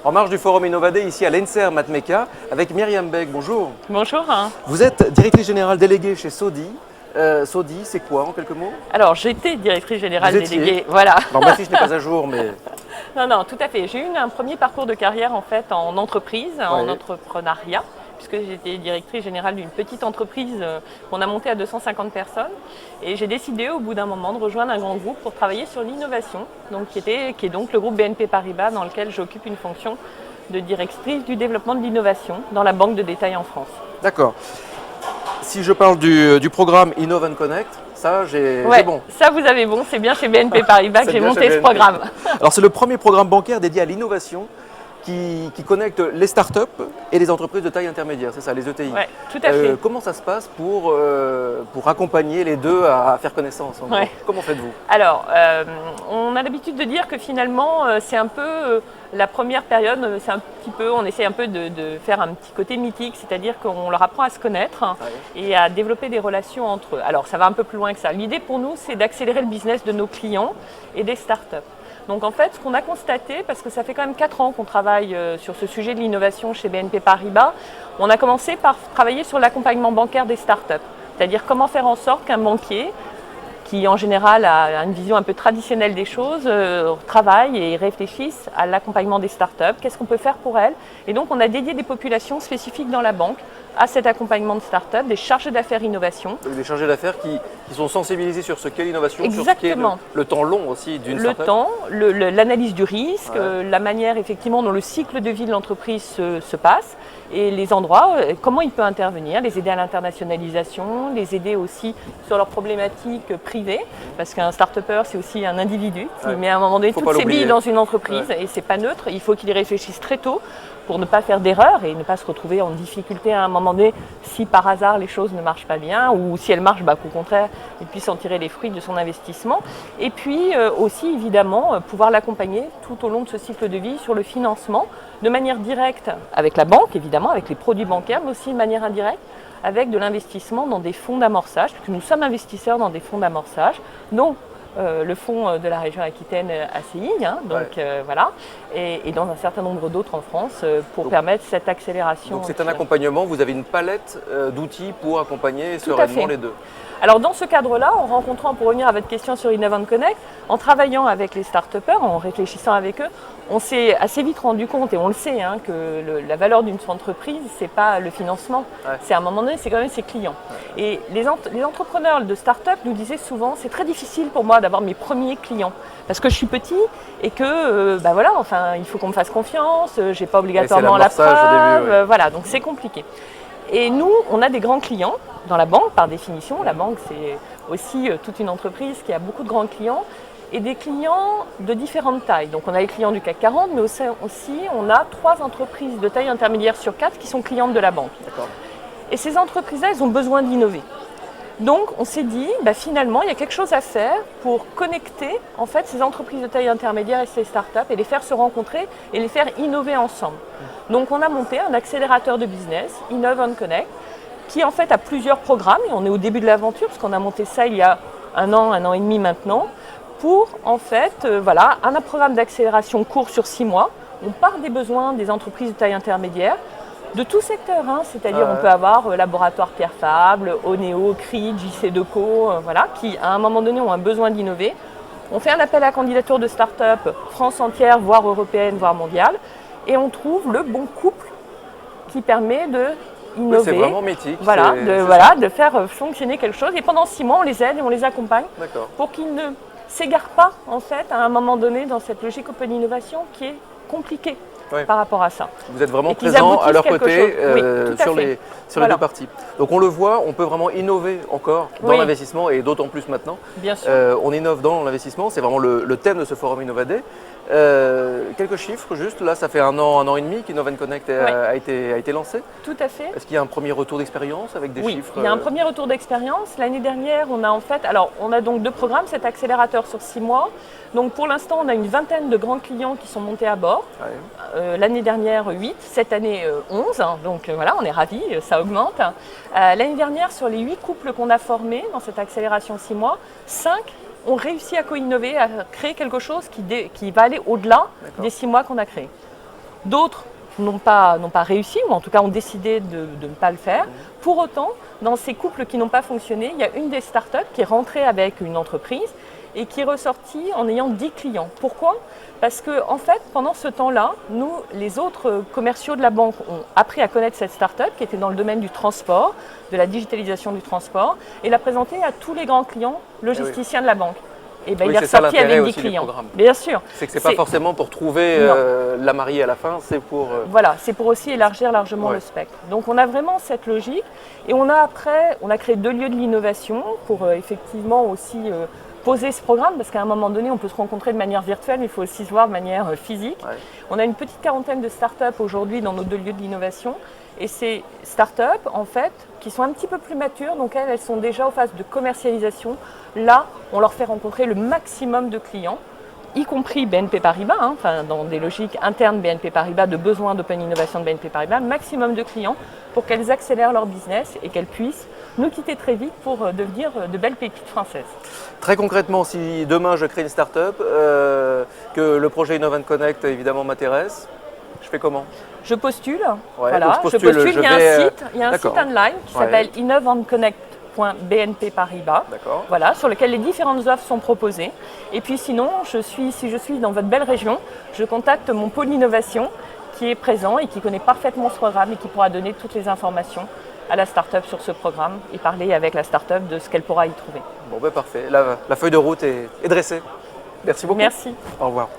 en marge du Forum Innovadé ici à l'ENSER Matmeka avec Myriam Beck. Bonjour. Bonjour. Vous êtes directrice générale déléguée chez Sodi. Sodi, c'est quoi en quelques mots? Alors, j'étais directrice générale Vous étiez. déléguée. Voilà. Alors, ma fiche n'est pas à jour, mais... Non, tout à fait. J'ai eu un premier parcours de carrière en fait en entreprise, en entrepreneuriat, puisque j'étais directrice générale d'une petite entreprise qu'on a montée à 250 personnes. Et j'ai décidé au bout d'un moment de rejoindre un grand groupe pour travailler sur l'innovation, donc qui est donc le groupe BNP Paribas dans lequel j'occupe une fonction de directrice du développement de l'innovation dans la banque de détail en France. D'accord. Si je parle du programme Innov & Connect, ça j'ai bon. Ça vous avez bon, c'est bien chez BNP Paribas que j'ai monté ce programme. Alors c'est le premier programme bancaire dédié à l'innovation qui connecte les startups et les entreprises de taille intermédiaire, c'est ça, les ETI. Oui, tout à fait. Comment ça se passe pour accompagner les deux à faire connaissance Comment faites-vous? Alors, on a l'habitude de dire que finalement, c'est un peu la première période, on essaie un peu de faire un petit côté mythique, c'est-à-dire qu'on leur apprend à se connaître et à développer des relations entre eux. Alors, ça va un peu plus loin que ça. L'idée pour nous, c'est d'accélérer le business de nos clients et des startups. Donc en fait, ce qu'on a constaté, parce que ça fait quand même 4 ans qu'on travaille sur ce sujet de l'innovation chez BNP Paribas, on a commencé par travailler sur l'accompagnement bancaire des startups. C'est-à-dire comment faire en sorte qu'un banquier, qui en général a une vision un peu traditionnelle des choses, travaille et réfléchisse à l'accompagnement des startups, qu'est-ce qu'on peut faire pour elles. Et donc on a dédié des populations spécifiques dans la banque à cet accompagnement de startups, des chargés d'affaires innovation. Des chargés d'affaires qui sont sensibilisés sur ce qu'est l'innovation, sur ce qu'est le temps long aussi d'une startup. Le temps, l'analyse du risque, la manière effectivement dont le cycle de vie de l'entreprise se passe et les endroits, comment il peut intervenir, les aider à l'internationalisation, les aider aussi sur leurs problématiques privées, parce qu'un start-upper c'est aussi un individu qui met à un moment donné toutes ses billes dans une entreprise et c'est pas neutre, il faut qu'il y réfléchisse très tôt pour ne pas faire d'erreur et ne pas se retrouver en difficulté à un moment donné si par hasard les choses ne marchent pas bien ou si elles marchent, qu'au contraire il puisse en tirer les fruits de son investissement. Et puis aussi évidemment pouvoir l'accompagner tout au long de ce cycle de vie sur le financement de manière directe avec la banque évidemment, avec les produits bancaires, mais aussi de manière indirecte avec de l'investissement dans des fonds d'amorçage, puisque nous sommes investisseurs dans des fonds d'amorçage, dont le fonds de la région Aquitaine ACI, voilà, et dans un certain nombre d'autres en France pour permettre cette accélération. Donc c'est un accompagnement, vous avez une palette d'outils pour accompagner sereinement les deux. Alors dans ce cadre-là, en rencontrant, pour revenir à votre question sur Innov & Connect, en travaillant avec les start-upers, en réfléchissant avec eux, on s'est assez vite rendu compte, et on le sait, que la valeur d'une entreprise, c'est pas le financement, c'est à un moment donné, c'est quand même ses clients. Et les entrepreneurs de start-up nous disaient souvent, c'est très difficile pour moi d'avoir mes premiers clients, parce que je suis petit et que, il faut qu'on me fasse confiance, j'ai pas obligatoirement la preuve, voilà, donc c'est compliqué. Et nous, on a des grands clients dans la banque, par définition. La banque, c'est aussi toute une entreprise qui a beaucoup de grands clients et des clients de différentes tailles. Donc on a les clients du CAC 40, mais aussi on a 3 entreprises de taille intermédiaire sur 4 qui sont clientes de la banque. Et ces entreprises-là, elles ont besoin d'innover. Donc on s'est dit, finalement, il y a quelque chose à faire pour connecter en fait, ces entreprises de taille intermédiaire et ces startups et les faire se rencontrer et les faire innover ensemble. Donc on a monté un accélérateur de business, Innov & Connect, qui en fait a plusieurs programmes, et on est au début de l'aventure, parce qu'on a monté ça il y a un an et demi maintenant, pour en fait, un programme d'accélération court sur 6 mois. On part des besoins des entreprises de taille intermédiaire, de tout secteur, c'est-à-dire on peut avoir Laboratoire Pierre Fabre, Oneo, CRI, JC Deco, qui à un moment donné ont un besoin d'innover. On fait un appel à candidature de start-up France entière, voire européenne, voire mondiale, et on trouve le bon couple qui permet de innover, c'est vraiment mythique. De faire fonctionner quelque chose. Et pendant 6 mois, on les aide et on les accompagne pour qu'ils ne s'égarent pas en fait à un moment donné dans cette logique open innovation qui est compliquée. Par rapport à ça. Vous êtes vraiment présent à leur côté sur les deux parties. Donc on le voit, on peut vraiment innover encore dans l'investissement et d'autant plus maintenant. Bien sûr. On innove dans l'investissement, c'est vraiment le thème de ce forum Innovadé. Quelques chiffres juste, là ça fait un an et demi qu'Innov & Connect a été lancé. Tout à fait. Est-ce qu'il y a un premier retour d'expérience avec des chiffres? Il y a un premier retour d'expérience. L'année dernière, on a donc 2 programmes, cet accélérateur sur 6 mois. Donc pour l'instant, on a une vingtaine de grands clients qui sont montés à bord. L'année dernière, 8, cette année 11. Donc on est ravis, ça augmente. L'année dernière, sur les 8 couples qu'on a formés dans cette accélération 6 mois, 5 ont réussi à co-innover, à créer quelque chose qui va aller au-delà des 6 mois qu'on a créés. D'autres n'ont pas réussi, ou en tout cas ont décidé de ne pas le faire. Pour autant, dans ces couples qui n'ont pas fonctionné, il y a une des startups qui est rentrée avec une entreprise et qui est ressortie en ayant 10 clients. Pourquoi ? Parce que en fait, pendant ce temps-là, nous, les autres commerciaux de la banque, ont appris à connaître cette startup qui était dans le domaine du transport, de la digitalisation du transport, et l'a présentée à tous les grands clients logisticiens de la banque. Et ben, Oui, il est ressorti avec 10 clients. Bien sûr. C'est que ce n'est pas forcément pour trouver la mariée à la fin, c'est pour… Voilà, c'est pour aussi élargir largement le spectre. Donc on a vraiment cette logique et on a créé 2 lieux de l'innovation pour effectivement aussi poser ce programme, parce qu'à un moment donné, on peut se rencontrer de manière virtuelle, mais il faut aussi se voir de manière physique. Ouais. On a une petite quarantaine de startups aujourd'hui dans nos 2 lieux de l'innovation. Et ces startups, en fait, qui sont un petit peu plus matures, donc elles sont déjà en phase de commercialisation. Là, on leur fait rencontrer le maximum de clients, y compris BNP Paribas, enfin, dans des logiques internes BNP Paribas, de besoin d'open innovation de BNP Paribas, maximum de clients pour qu'elles accélèrent leur business et qu'elles puissent nous quitter très vite pour devenir de belles pépites françaises. Très concrètement, si demain je crée une start-up, que le projet Innovent Connect évidemment m'intéresse, je fais comment ? Je postule, voilà. Il y a un site online qui s'appelle innoventconnect.bnp Paribas, voilà, sur lequel les différentes offres sont proposées. Et puis sinon, si je suis dans votre belle région, je contacte mon pôle innovation qui est présent et qui connaît parfaitement ce programme et qui pourra donner toutes les informations à la start-up sur ce programme et parler avec la start-up de ce qu'elle pourra y trouver. Bon ben parfait, la feuille de route est dressée. Merci beaucoup. Merci. Au revoir.